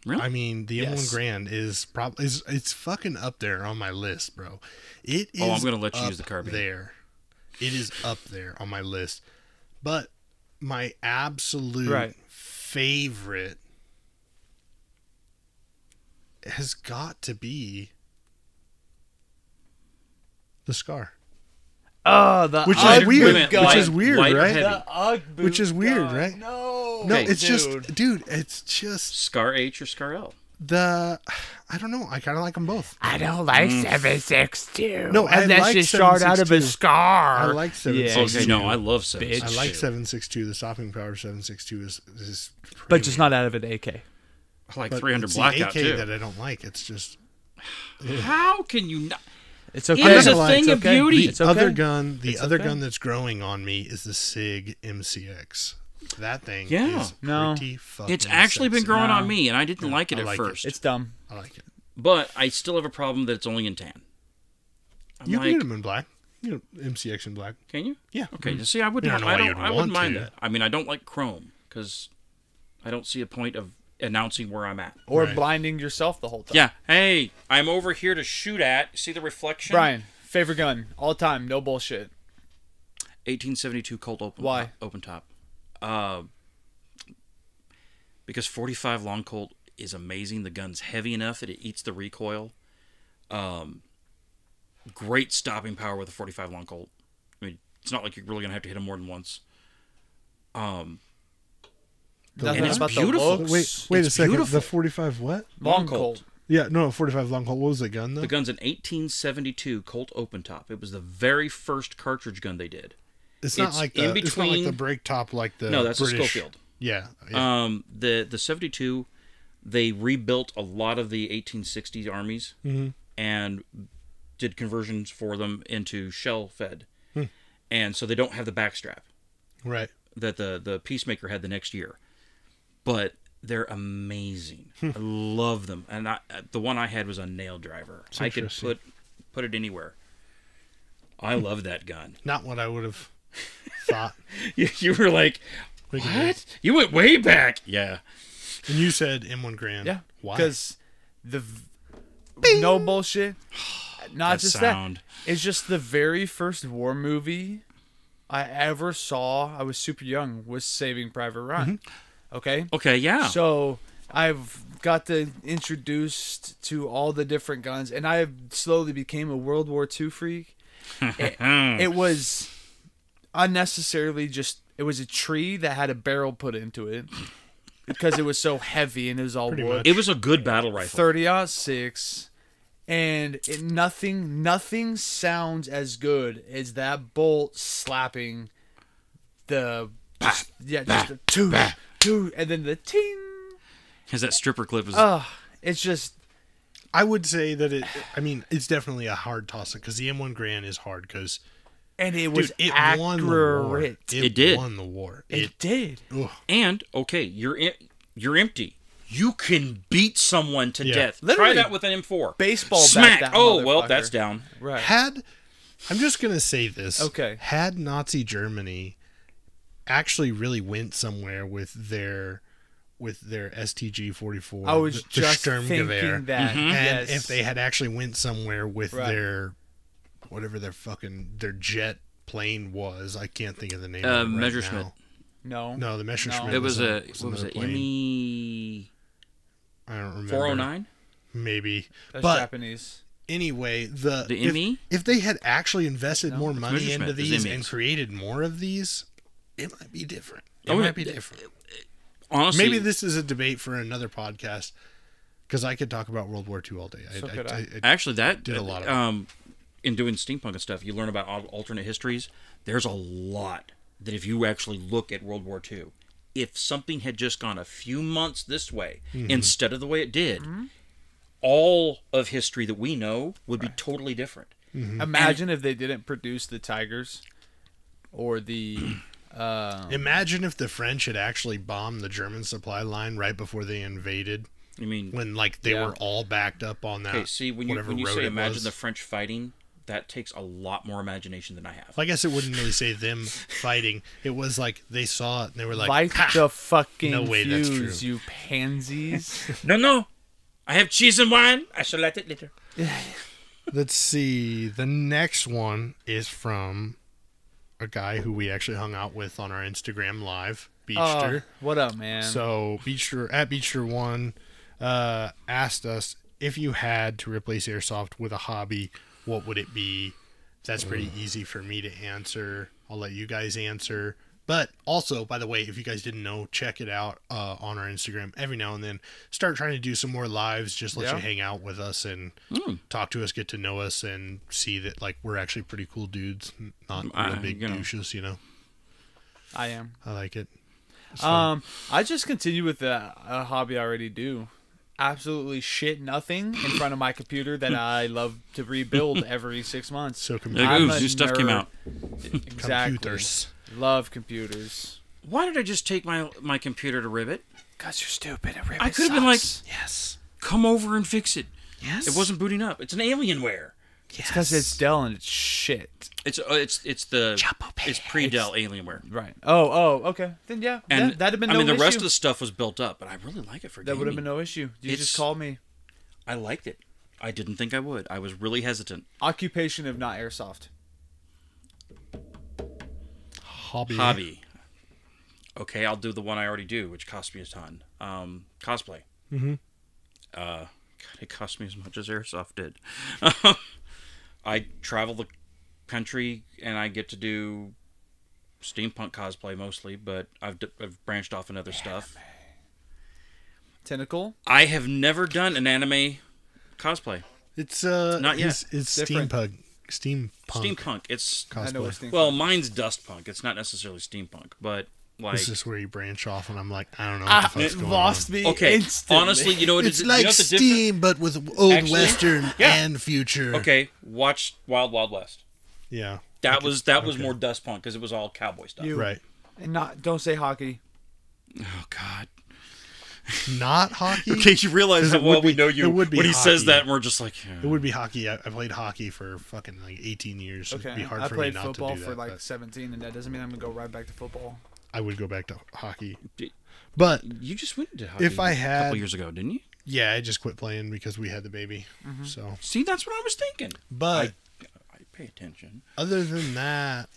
Really? I mean, the M1 Grand is probably it's fucking up there on my list, bro. It is. I'm gonna let you use the carbine. There, it is up there on my list. But my absolute favorite has got to be the Scar. Oh, the which UGG is weird. gun. Which is weird, right? The UGG boot which is weird, gun. right? No, it's just, dude. It's just Scar H or Scar L. I don't know. I kind of like them both. I don't like 7.62. No, unless like you start out of a Scar. I like 7.62. Okay, no, I love 7.62. I like 7.62. The stopping power of 7.62 is but just not out of an AK. I like but 300 it's blackout the AK too. that I don't like. It's just. How can you not? It's okay. It is a thing of beauty. The other gun that's growing on me is the SIG MCX. That thing Yeah. is pretty fucking It's actually been sexy. growing on me, and I didn't like it I at like first. It's dumb. I like it. But I still have a problem that it's only in tan. You can get them in black. You know, MCX in black. Can you? Yeah. Okay. See, I wouldn't. I don't know why you'd I want wouldn't mind to. that. I mean, I don't like chrome because I don't see a point of announcing where I'm at. Or Right. blinding yourself the whole time. Yeah. Hey, I'm over here to shoot at. See the reflection? Brian, favorite gun all time, no bullshit. 1872 Colt open. Why? Open top. Because 45 long Colt is amazing. The gun's heavy enough that it eats the recoil. Great stopping power with a 45 long Colt. I mean, it's not like you're really gonna have to hit him more than once. Nothing it's about beautiful. the looks. Wait a It's second. beautiful. The 45 what? Long Colt. Yeah, no, 45 long Colt. What was the gun though? The gun's an 1872 Colt open top. It was the very first cartridge gun they did. It's not it's like in the it's not like between- the break top like the No, that's British. a Schofield. Yeah. The 72, they rebuilt a lot of the 1860s armies and did conversions for them into shell fed, and so they don't have the backstrap Right. that the Peacemaker had the next year, but they're amazing. I love them, and the one I had was a nail driver. I could interesting. put it anywhere. I love that gun. Not what I would have thought. You were like, We can do what? You went way back. Yeah. And you said M1 Grand. Yeah. Why? Because no bullshit. Not That just sound. that. It's just the very first war movie I ever saw. I was super young. Was Saving Private Ryan. Okay. Okay. Yeah. So I've got introduced to all the different guns, and I slowly became a World War II freak. It was unnecessarily just. It was a tree that had a barrel put into it because it was so heavy and it was all Pretty wood. much. it was a good battle rifle. 30-06, and nothing sounds as good as that bolt slapping the just the two, and then the ting. Because that stripper clip was. It's just I would say that it's definitely a hard toss because the M1 Grand is hard because and it was it accurate. won the war. It did. Won the war. It did. Ugh. And okay, you're empty. You can beat someone to Yeah. death. Literally. Try that with an M4. Baseball bat Smack. that Oh well, motherfucker. that's down. Right. I'm just gonna say this. Okay. Had Nazi Germany actually really went somewhere with their STG 44, I was the just Sturmgewehr, thinking that. and Yes. if they had actually went somewhere with Right. their whatever their jet plane was, I can't think of the name. of it right Messerschmitt. now. No. No, the Messerschmitt. It was another it? plane. ME I don't remember. 409. Maybe, That's but Japanese. anyway, the ME? if they had actually invested more money Messerschmitt. into It's these ME. and created more of these, it might be different. It Oh, might yeah. be different. Honestly, Maybe this is a debate for another podcast because I could talk about World War II all day. So could I. actually that did a lot of in doing steampunk and stuff, you learn about alternate histories. There's a lot that if you actually look at World War II, if something had just gone a few months this way instead of the way it did, all of history that we know would be totally different. Imagine if they didn't produce the Tigers or the Imagine if the French had actually bombed the German supply line right before they invaded, I mean, when like they Yeah. were all backed up on that. okay, see when whatever you road say it imagine was. the French fighting, that takes a lot more imagination than I have. Well, I guess it wouldn't really say them fighting. It was like they saw it and they were like, light "Ha!" the fucking No way that's fuse, true. you pansies. No, I have cheese and wine. I shall let it later. Let's see. The next one is from a guy who we actually hung out with on our Instagram live, Beachster. What up, man? So Beachster1 asked us if you had to replace Airsoft with a hobby, what would it be? That's pretty easy for me to answer. I'll let you guys answer. But also, by the way, if you guys didn't know, check it out on our Instagram. Every now and then, start trying to do some more lives. Just let you hang out with us and talk to us, get to know us, and see that like we're actually pretty cool dudes, not real big douches. You know, I am. I like it. It's fun. I just continue with a hobby I already do. Absolutely shit nothing in front of my computer that I love to rebuild every 6 months. So Like, computers. I'm ooh, a new stuff came nerd. out. Exactly. Computers. Love computers. Why did I just take my computer to Ribbit? Because you're stupid. Ribbit I could have been like, Yes. come over and fix it. Yes. It wasn't booting up. It's an Alienware. It's because it's Dell and it's shit. It's Chapo pre-Dell Alienware. Right. Oh, okay. Then yeah, And that'd have been no issue. the rest of the stuff was built up, but I really like it for That gaming. would have been no issue. You just called me. I liked it. I didn't think I would. I was really hesitant. Occupation of not airsoft. Hobby. Okay, I'll do the one I already do, which cost me a ton. Cosplay. Mm-hmm. God, it cost me as much as Airsoft did. I travel the country and I get to do steampunk cosplay mostly, but I've branched off in other stuff. Tentacle. I have never done an anime cosplay. It's not yet. It's different. steampunk. Steampunk. It's Cosplay. I know what steampunk. well, mine's dustpunk. It's not necessarily steampunk, but like This is where you branch off, and I'm like, I don't know what the fuck's It going lost on. me. okay. Instantly. Honestly, you know what It's you like know what the Steam, but with old Actually, Western yeah. and future. Okay, watch Wild Wild West. Yeah. That was okay. more dustpunk because it was all cowboy stuff. Right. And don't say hockey. Oh God. Not hockey. Okay, you realize how It would well we be- know it you would be when he says hockey. that, and we're just like, It would be hockey. I played hockey for fucking like 18 years. Okay. It'd be hard I for me played not football to do that. for like but 17, and that doesn't mean I'm gonna go right back to football. I would go back to hockey. Did- But You just went into hockey If I a had- couple years ago, didn't you? yeah, I just quit playing because we had the baby. Mm-hmm. So, See, that's what I was thinking. but I pay attention. other than that,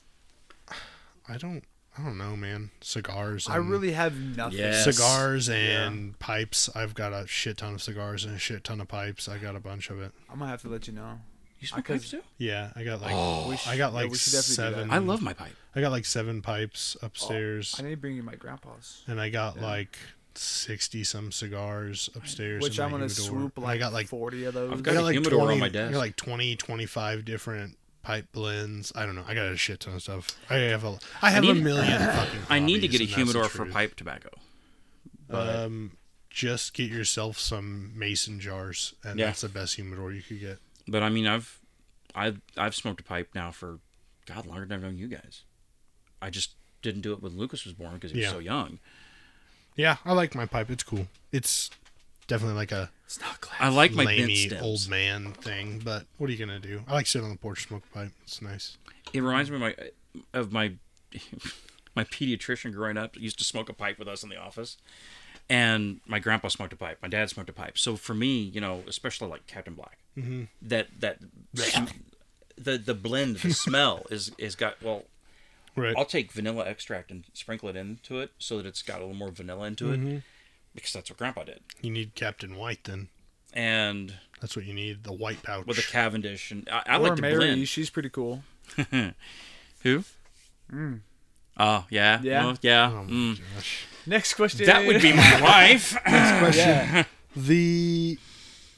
I don't know, man. Cigars. I really have nothing. Yeah. cigars and pipes. I've got a shit ton of cigars and a shit ton of pipes. I got a bunch of it. I'm gonna have to let you know. You smoke could- pipes too? Yeah, I got like I got yeah, like we should definitely do that. 7. I love my pipe. I got like 7 pipes upstairs, I need to bring you my grandpa's, and I got like 60 some cigars upstairs. which in I'm my gonna humidor. swoop And like I got like 40 of those. I've I got got a like humidor 20, on my I desk. got like 20, 25 different pipe blends. I don't know. I got a shit ton of stuff. I have a need- million fucking. I need to hobbies, get a and that's the humidor for truth. pipe tobacco. Just get yourself some mason jars, and Yeah. that's the best humidor you could get. But I mean, I've smoked a pipe now for God longer than I've known you guys. I just didn't do it when Lucas was born because he was Yeah. so young. Yeah, I like my pipe. It's cool. It's definitely like a It's not glass. I like my bent lamey stems. old man thing, but what are you gonna do? I like sitting on the porch, smoke a pipe. It's nice. It reminds me of my my pediatrician growing up used to smoke a pipe with us in the office, and my grandpa smoked a pipe. My dad smoked a pipe. So for me, you know, especially like Captain Black, that the blend, the smell is got well. Right. I'll take vanilla extract and sprinkle it into it so that it's got a little more vanilla into it, because that's what Grandpa did. You need Captain White then. And That's what you need. The white pouch. with a Cavendish, and I Or like to Mary, blend. she's pretty cool. Who? Oh yeah, Yeah. well, yeah. Oh my gosh. Next question. That would be my wife. Yeah.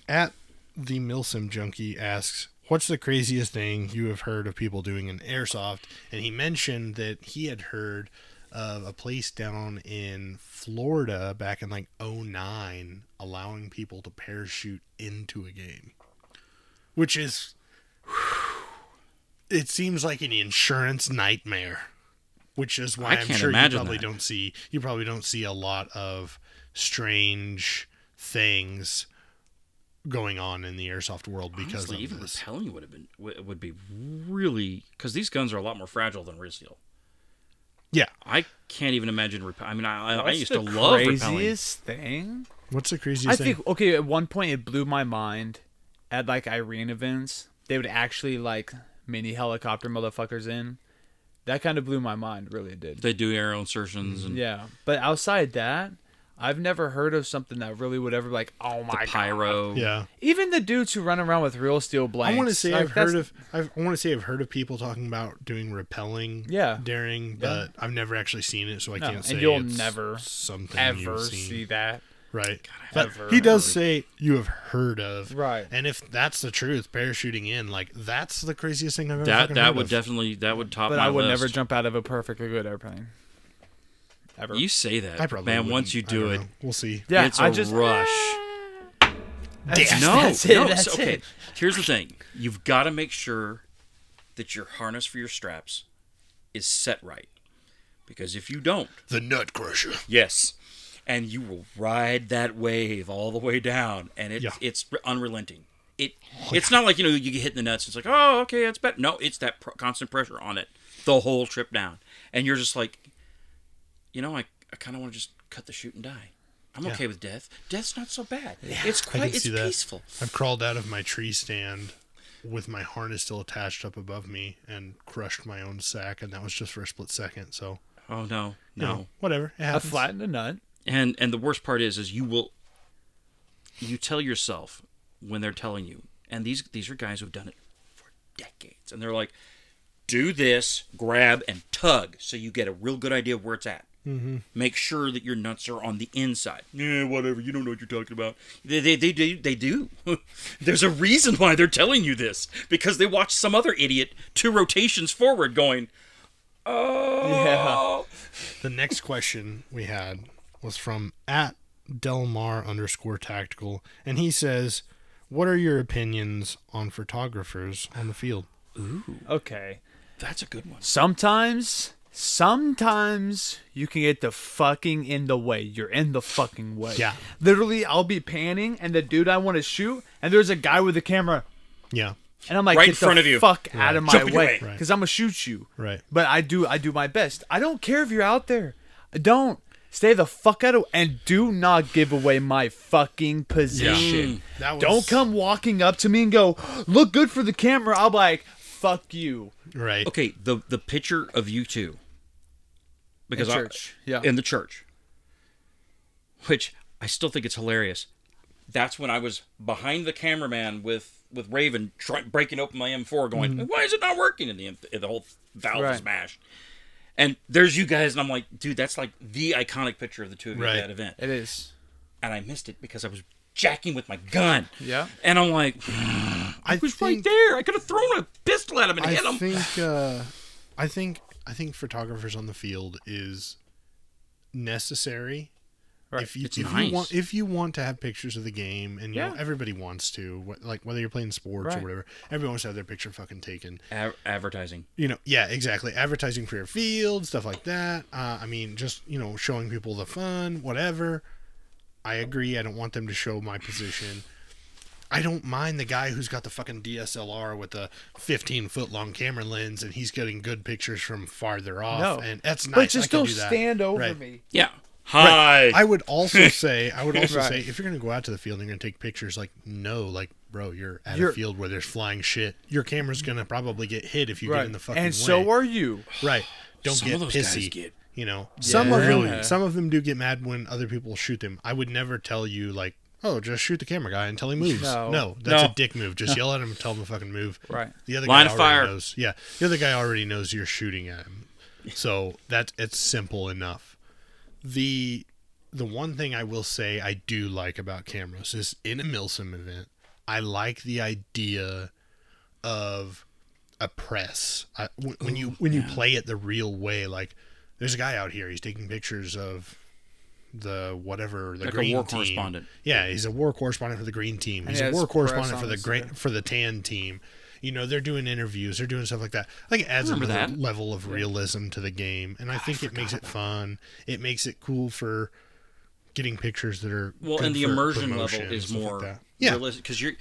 The Milsim Junkie asks, what's the craziest thing you have heard of people doing in Airsoft? And he mentioned that he had heard of a place down in Florida back in like 2009 allowing people to parachute into a game. Which is, it seems like an insurance nightmare. Which is why I I'm can't sure you imagine probably that. don't see a lot of strange things going on in the airsoft world because Honestly, of even this. repelling would be really, because these guns are a lot more fragile than real steel. Yeah. I can't even imagine repel. I mean, I What's used the to love repelling. craziest thing? What's the craziest I thing? think okay. At one point, it blew my mind. At like Irene events, they would actually like mini helicopter motherfuckers in. That kind of blew my mind. Really, it did. They do aerial insertions and Yeah, but outside that, I've never heard of something that really would ever like. Oh my the pyro. god! Yeah. Even the dudes who run around with real steel blanks. I want to say like, I've heard of people talking about doing rappelling Yeah. daring, but I've never actually seen it, so I No, can't say and you'll it's never something ever you've seen. see that. Right. God, But ever. he does say you have heard of. Right. And if that's the truth, parachuting in, like that's the craziest thing I've ever That fucking heard would of. definitely top But my I would list. never jump out of a perfectly good airplane. Ever. You say that, I probably man. wouldn't. Once you I do don't it, know. We'll see. yeah, it's I a just rush. That's, No, that's it. no. That's so, okay, it. here's the thing: you've got to make sure that your harness for your straps is set right, Because if you don't, the nut crusher. yes, and you will ride that wave all the way down, and it's unrelenting. It's not like, you get hit in the nuts. It's like, oh, okay, it's better. No, it's that constant pressure on it the whole trip down, and you're just like, I kind of want to just cut the chute and die. I'm okay with death. Death's not so bad. Yeah, it's peaceful. I've crawled out of my tree stand with my harness still attached up above me and crushed my own sack, and that was just for a split second. So, oh no, whatever. It happens. I flattened a nut. And the worst part is you tell yourself when they're telling you, and these are guys who've done it for decades, and they're like, do this, grab and tug, so you get a real good idea of where it's at. Mm-hmm. Make sure that your nuts are on the inside. Yeah, whatever. You don't know what you're talking about. They do. There's a reason why they're telling you this, because they watched some other idiot 2 rotations forward going, oh. Yeah. The next question we had was from @Delmar_tactical, and he says, what are your opinions on photographers on the field? Ooh. Okay. That's a good one. Sometimes you can get the fucking in the way. You're in the fucking way. Yeah. Literally, I'll be panning, and the dude I want to shoot, and there's a guy with a camera. Yeah. And I'm like, right get in front the of you. fuck out of my way, Right. because I'm gonna shoot you. Right. But I do my best. I don't care if you're out there. Don't stay the fuck out of, and do not give away my fucking position. Yeah. Don't come walking up to me and go, look good for the camera. I'll be like, fuck you. Right. Okay. The picture of you two. Because in church. Yeah. In the church. Which I still think it's hilarious. That's when I was behind the cameraman with Raven breaking open my M4 going, why is it not working? And the whole valve is smashed. And there's you guys, and I'm like, dude, that's like the iconic picture of the two of you at that event. It is. And I missed it because I was jacking with my gun. Yeah. And I'm like, I was right there. I could have thrown a pistol at him and hit him. I think photographers on the field is necessary. Right. If you want to have pictures of the game, and everybody wants to, like whether you're playing sports or whatever, everyone wants to have their picture fucking taken. Advertising. Yeah, exactly. Advertising for your field, stuff like that. Just showing people the fun, whatever. I agree. I don't want them to show my position. I don't mind the guy who's got the fucking DSLR with a 15-foot-long camera lens, and he's getting good pictures from farther off, and that's nice. But just don't stand over me. Yeah. Hi. Right. I would also say, if you're going to go out to the field and you're going to take pictures, bro, you're at a field where there's flying shit. Your camera's going to probably get hit if you get in the fucking way. And so are you. Right. Don't Some get of those pissy. Guys get... Some of them do get mad when other people shoot them. I would never tell you, oh, just shoot the camera guy until he moves. No, that's a dick move. Just yell at him and tell him to fucking move. Right. The other Line guy of fire. knows. Yeah. The other guy already knows you're shooting at him. So it's simple enough. The one thing I will say I do like about cameras is in a Milsim event, I like the idea of a press. When you play it the real way, there's a guy out here, he's taking pictures of the green war team. Correspondent. Yeah, he's a war correspondent for the green team. He's a war correspondent for the tan team. They're doing interviews, they're doing stuff like that. I think it adds another level of realism to the game, and I think it makes it fun. It makes it cool for getting pictures that are good and the for immersion level promotion is and more like realistic, because you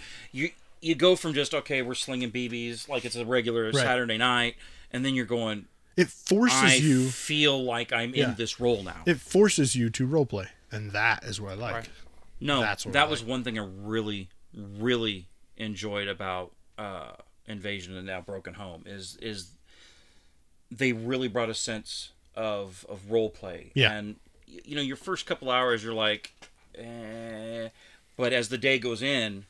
go from just we're slinging BBs like it's a regular Saturday night, and then you're going. It forces you. I feel like I'm in this role now. It forces you to role play, and that is what I like. Right. No, that was one thing I really, really enjoyed about Invasion and Now Broken Home is they really brought a sense of role play. Yeah. And your first couple hours you're like, but as the day goes in,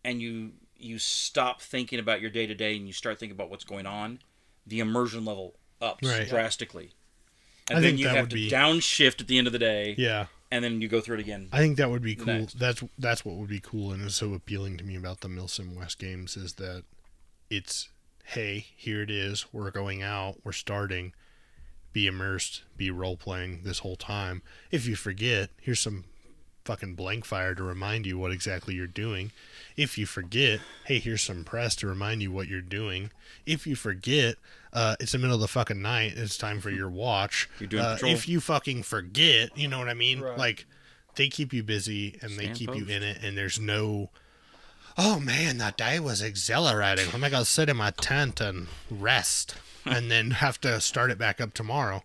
and you stop thinking about your day to day and you start thinking about what's going on, the immersion level ups drastically. And then you have to downshift at the end of the day. Yeah. And then you go through it again. I think that would be cool. That's what would be cool and is so appealing to me about the Milsim West games is that it's, hey, here it is. We're going out. We're starting. Be immersed. Be role-playing this whole time. If you forget, here's some fucking blank fire to remind you what exactly you're doing. If you forget, hey, here's some press to remind you what you're doing. If you forget, it's the middle of the fucking night, it's time for your watch. You're doing patrol. If you fucking forget, you know what I mean? Right. Like, they keep you busy and they Stand keep post. you in it, and there's no, oh man, that day was exhilarating. I'm gonna sit in my tent and rest and then have to start it back up tomorrow.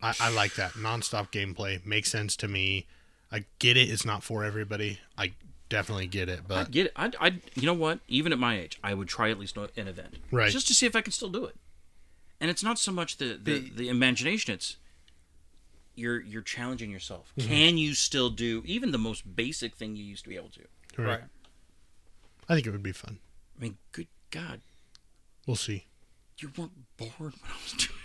I like that. Nonstop gameplay makes sense to me. I get it. It's not for everybody. I definitely get it, I but get it. I you know what? Even at my age, I would try at least an event, Right. Just to see if I can still do it. And it's not so much the imagination; it's you're challenging yourself. Mm-hmm. Can you still do even the most basic thing you used to be able to? right. I think it would be fun. I mean, good God, We'll see. you weren't bored when I was doing it.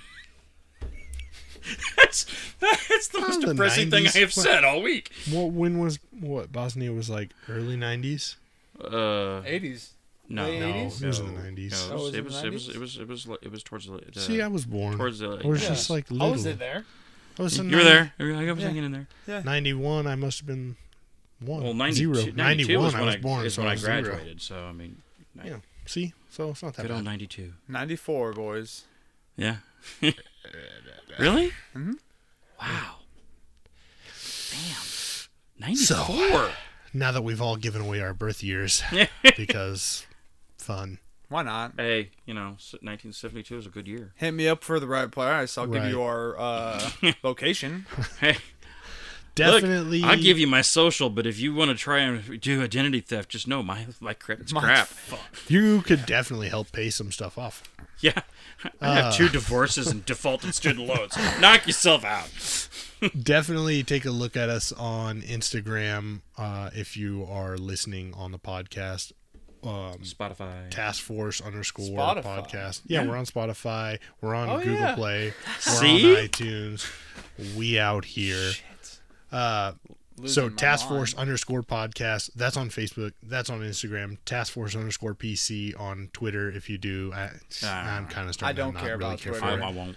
That's the most the depressing thing 90s. I have said all week. What Bosnia was like early 90s? 80s. No, Late no, 80s? It was in the 90s. No, Oh, was it it was the it was 90s? it was towards the See, I was born. towards the I was Yeah. just like I little. was in there. I was in you were there. I was hanging in there. Yeah. 91. I must have been one. Well, 92, 0. 92 91. was when I was born. is so when I was 0. graduated. So I mean, Yeah. See, so it's not that good old bad. 92. 94, boys. Yeah. Really? Mhm. Wow. Damn. 94. Now that we've all given away our birth years, because fun. Why not? Hey, 1972 was a good year. Hit me up for the right price. I'll give Right. you our location. Hey, Definitely. look, I'll give you my social, but if you want to try and do identity theft, just know my credit's crap. You could definitely help pay some stuff off. Yeah. I have 2 divorces and defaulted student loans. Knock yourself out. Definitely take a look at us on Instagram if you are listening on the podcast. Spotify. Task Force _ Spotify. podcast. Yeah, Yeah. we're on Spotify. We're on Oh, Google yeah. Play. We're See? on iTunes. We out here. Shit. So Losing my Task Force mind. _ podcast. That's on Facebook. That's on Instagram. Task Force _ PC on Twitter. If you do, I'm kind of starting. I don't to not care really about care Twitter. for I it. won't.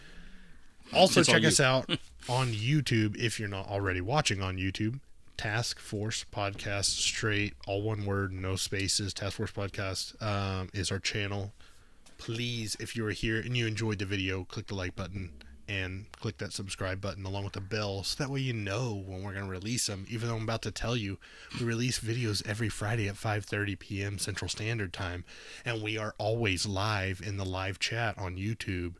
Also, It's all check you. us out on YouTube if you're not already watching on YouTube. Task Force Podcast, straight, all one word, no spaces. Task Force Podcast is our channel. Please, if you are here and you enjoyed the video, click the like button and click that subscribe button along with the bell, so that way you know when we're going to release them. Even though I'm about to tell you, we release videos every Friday at 5:30 p.m. Central Standard Time, and we are always live in the live chat on YouTube.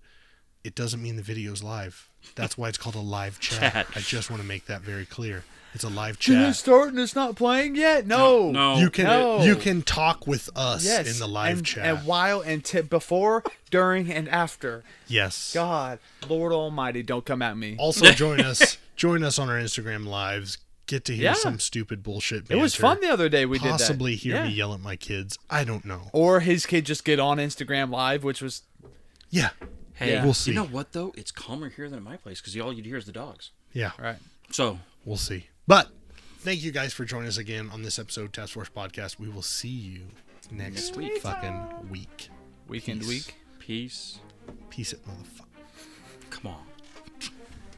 It doesn't mean the video's live. That's why it's called a live chat. I just want to make that very clear. It's a live Did it chat. start and it's not playing yet? No. No. You can No. you can talk with us Yes. in the live and, chat. And while and before, during, and after. Yes. God, Lord Almighty, don't come at me. Also join us on our Instagram lives. Get to hear Yeah. some stupid bullshit It banter. was fun the other day we did that. Possibly hear Yeah. me yell at my kids. I don't know. Or his kid just get on Instagram Live, which was Yeah. Hey, Yeah. We'll see. You know what, though? It's calmer here than at my place because all you'd hear is the dogs. Yeah. right. So, We'll see. But thank you guys for joining us again on this episode of Task Force Podcast. We will see you next week. fucking week. Weekend Peace. week. peace. Peace it, motherfucker. Come on.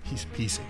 He's peacing.